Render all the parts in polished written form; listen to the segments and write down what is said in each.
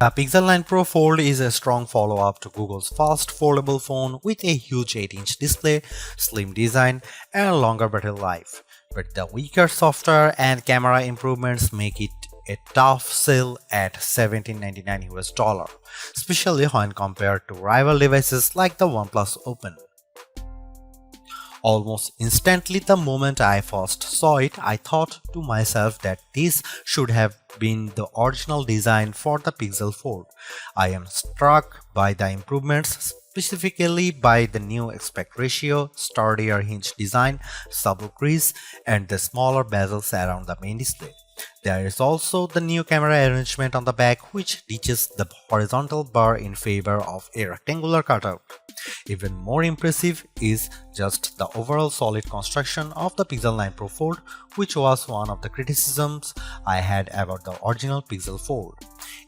The Pixel 9 Pro Fold is a strong follow-up to Google's first foldable phone with a huge 8-inch display, slim design, and longer battery life. But the weaker software and camera improvements make it a tough sell at $1799 US, especially when compared to rival devices like the OnePlus Open. Almost instantly the moment I first saw it, I thought to myself that this should have been the original design for the Pixel Fold. I am struck by the improvements, specifically by the new aspect ratio, sturdier hinge design, subtle crease, and the smaller bezels around the main display. There is also the new camera arrangement on the back, which ditches the horizontal bar in favor of a rectangular cutout. Even more impressive is just the overall solid construction of the Pixel 9 Pro Fold, which was one of the criticisms I had about the original Pixel Fold.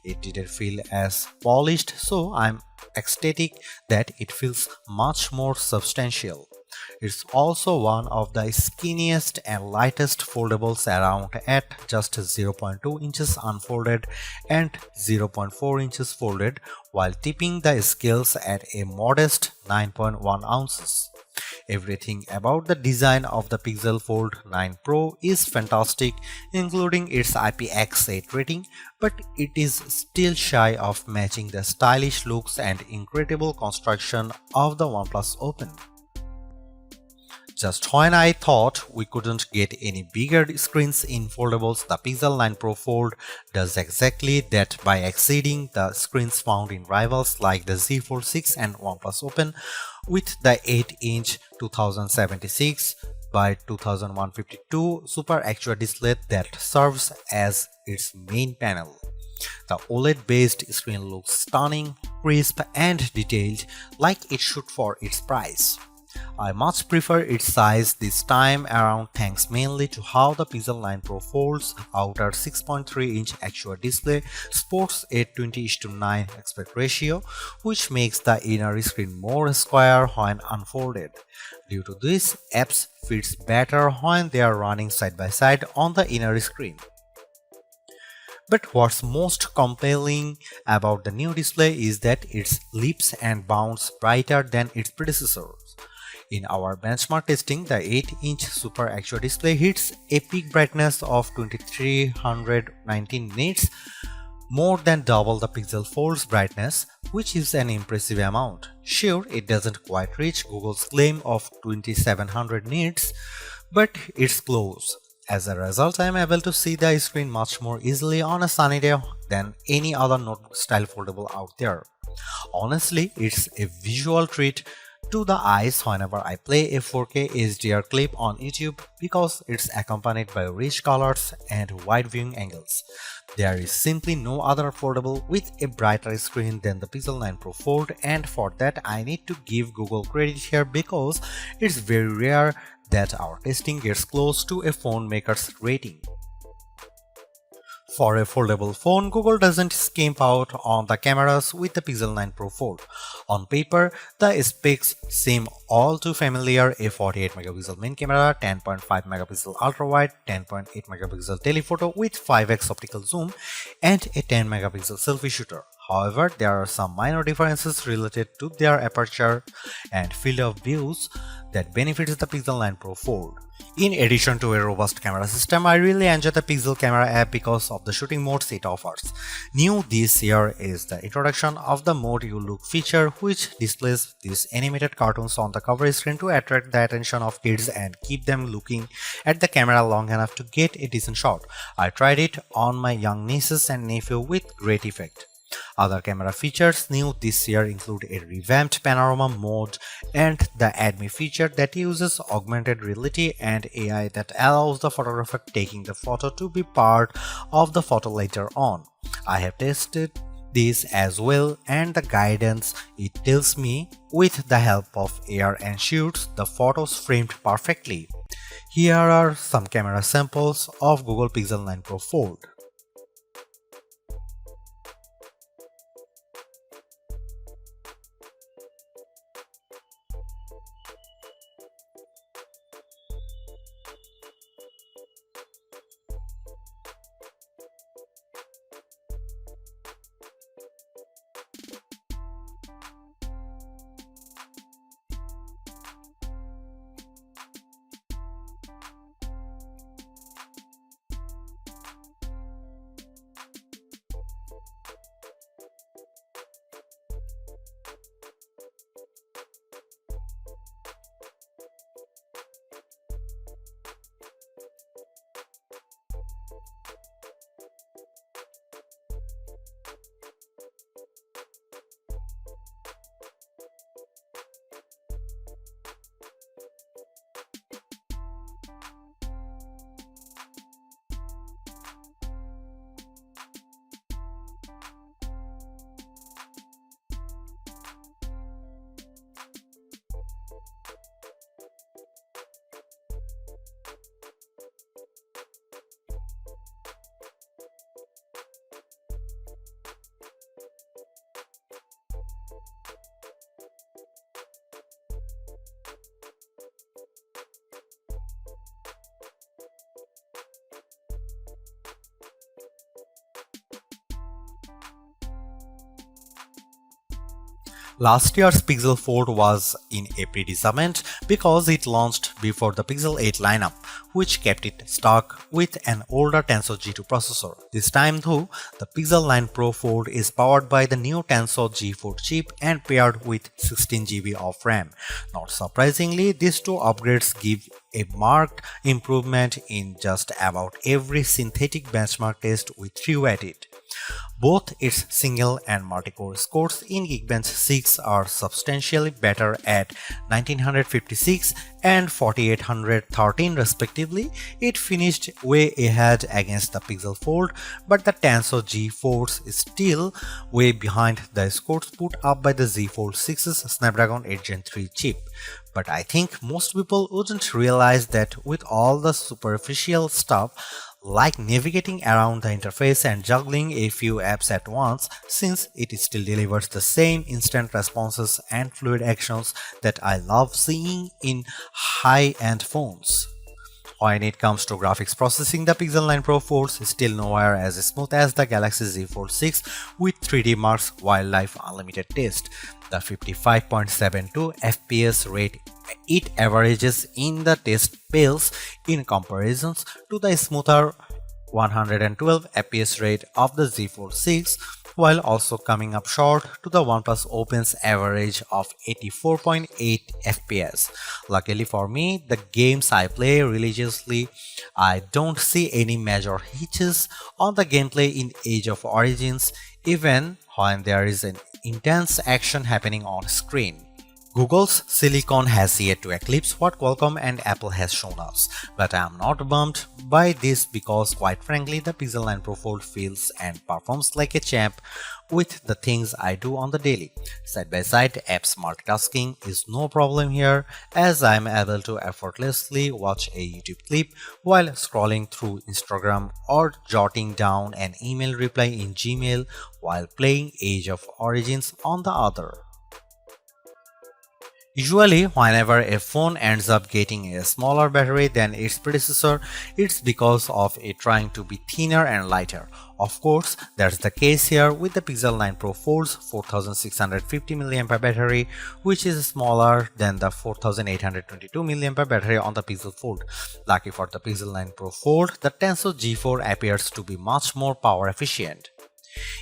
It didn't feel as polished, so I'm ecstatic that it feels much more substantial. It's also one of the skinniest and lightest foldables around at just 0.2 inches unfolded and 0.4 inches folded, while tipping the scales at a modest 9.1 ounces. Everything about the design of the Pixel Fold 9 Pro is fantastic, including its IPX8 rating, but it is still shy of matching the stylish looks and incredible construction of the OnePlus Open. Just when I thought we couldn't get any bigger screens in foldables, the Pixel 9 Pro Fold does exactly that by exceeding the screens found in rivals like the Z Fold 6 and OnePlus Open with the 8-inch 2076 by 2152 Super AQA display that serves as its main panel. The OLED-based screen looks stunning, crisp, and detailed like it should for its price. I much prefer its size this time around thanks mainly to how the Pixel 9 Pro Fold's outer 6.3-inch AQA display sports a 20:9 aspect ratio, which makes the inner screen more square when unfolded. Due to this, apps fits better when they are running side by side on the inner screen. But what's most compelling about the new display is that it leaps and bounds brighter than its predecessors. In our benchmark testing, the 8-inch Super AQA display hits a peak brightness of 2319 nits, more than double the Pixel Fold's brightness, which is an impressive amount. Sure, it doesn't quite reach Google's claim of 2700 nits, but it's close. As a result, I am able to see the screen much more easily on a sunny day than any other notebook-style foldable out there. Honestly, it's a visual treat to the eyes whenever I play a 4K HDR clip on YouTube because it's accompanied by rich colors and wide viewing angles. There is simply no other foldable with a brighter screen than the Pixel 9 Pro Fold, and for that I need to give Google credit here because it's very rare that our testing gets close to a phone maker's rating. For a foldable phone, Google doesn't skimp out on the cameras with the Pixel 9 Pro Fold. On paper, the specs seem all too familiar: a 48MP main camera, 10.5MP ultra-wide, 10.8MP telephoto with 5x optical zoom, and a 10MP selfie shooter. However, there are some minor differences related to their aperture and field of views that benefits the Pixel 9 Pro Fold. In addition to a robust camera system, I really enjoy the Pixel Camera app because of the shooting modes it offers. New this year is the introduction of the Mode You Look feature, which displays these animated cartoons on the cover screen to attract the attention of kids and keep them looking at the camera long enough to get a decent shot. I tried it on my young nieces and nephew with great effect. Other camera features new this year include a revamped panorama mode and the Add Me feature that uses augmented reality and AI that allows the photographer taking the photo to be part of the photo later on. I have tested this as well, and the guidance it tells me with the help of AR ensures the photos framed perfectly. Here are some camera samples of Google Pixel 9 Pro Fold. Last year's Pixel Fold was in a predicament because it launched before the Pixel 8 lineup, which kept it stuck with an older Tensor G2 processor. This time though, the Pixel 9 Pro Fold is powered by the new Tensor G4 chip and paired with 16GB of RAM. Not surprisingly, these two upgrades give a marked improvement in just about every synthetic benchmark test we threw at it. Both its single and multi-core scores in Geekbench 6 are substantially better at 1956 and 4813 respectively. It finished way ahead against the Pixel Fold, but the Tensor G4 is still way behind the scores put up by the Z Fold 6's Snapdragon 8 Gen 3 chip. But I think most people wouldn't realize that with all the superficial stuff like navigating around the interface and juggling a few apps at once, since it still delivers the same instant responses and fluid actions that I love seeing in high-end phones. When it comes to graphics processing, the Pixel 9 Pro Fold is still nowhere as smooth as the Galaxy Z Fold 6 with 3D Marks Wildlife Unlimited test. The 55.72 FPS rate it averages in the test pales in comparisons to the smoother 112 FPS rate of the Z Fold 6, while also coming up short to the OnePlus Open's average of 84.8 FPS. Luckily for me, the games I play religiously, I don't see any major hitches on the gameplay in Age of Origins, even when there is an intense action happening on screen. Google's Silicon has yet to eclipse what Qualcomm and Apple has shown us, but I am not bummed by this because quite frankly the Pixel 9 Pro Fold feels and performs like a champ with the things I do on the daily. Side-by-side apps multitasking is no problem here as I am able to effortlessly watch a YouTube clip while scrolling through Instagram or jotting down an email reply in Gmail while playing Age of Origins on the other. Usually, whenever a phone ends up getting a smaller battery than its predecessor, it's because of it trying to be thinner and lighter. Of course, that's the case here with the Pixel 9 Pro Fold's 4650 mAh battery, which is smaller than the 4822 mAh battery on the Pixel Fold. Lucky for the Pixel 9 Pro Fold, the Tensor G4 appears to be much more power efficient.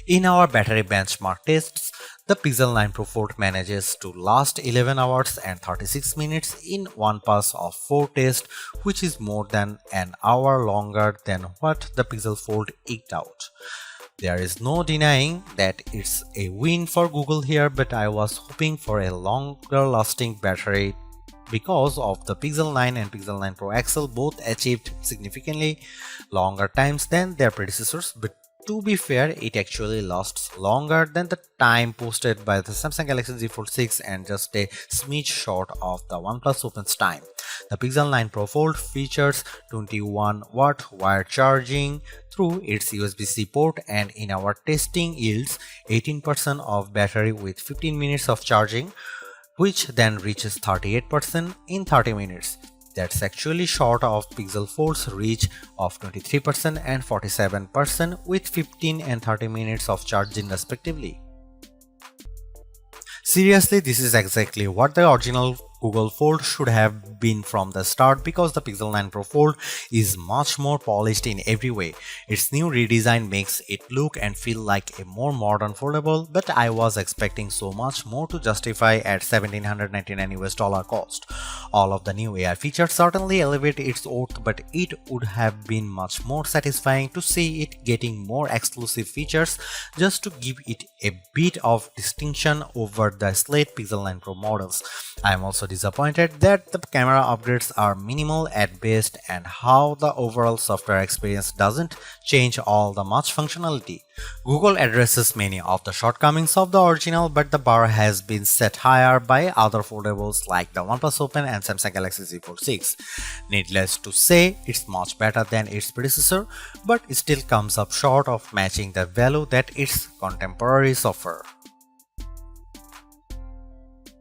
In our battery benchmark tests, the Pixel 9 Pro Fold manages to last 11 hours and 36 minutes in one pass of 4 tests, which is more than an hour longer than what the Pixel Fold eked out. There is no denying that it's a win for Google here, but I was hoping for a longer lasting battery because of the Pixel 9 and Pixel 9 Pro XL both achieved significantly longer times than their predecessors, but to be fair, it actually lasts longer than the time posted by the Samsung Galaxy Z Fold 6 and just a smidge short of the OnePlus Open's time. The Pixel 9 Pro Fold features 21-watt wired charging through its USB-C port and in our testing yields 18% of battery with 15 minutes of charging, which then reaches 38% in 30 minutes. That's actually short of Pixel Fold's reach of 23% and 47% with 15 and 30 minutes of charging respectively. Seriously, this is exactly what the original Google Fold should have been from the start because the Pixel 9 Pro Fold is much more polished in every way. Its new redesign makes it look and feel like a more modern foldable, but I was expecting so much more to justify at $1,799 cost. All of the new AI features certainly elevate its worth, but it would have been much more satisfying to see it getting more exclusive features just to give it a bit of distinction over the slate Pixel 9 Pro models. I am also disappointed that the camera upgrades are minimal at best and how the overall software experience doesn't change all the much functionality. Google addresses many of the shortcomings of the original, but the bar has been set higher by other foldables like the OnePlus Open and Samsung Galaxy Z Fold 6. Needless to say, it's much better than its predecessor, but it still comes up short of matching the value that its contemporaries offer.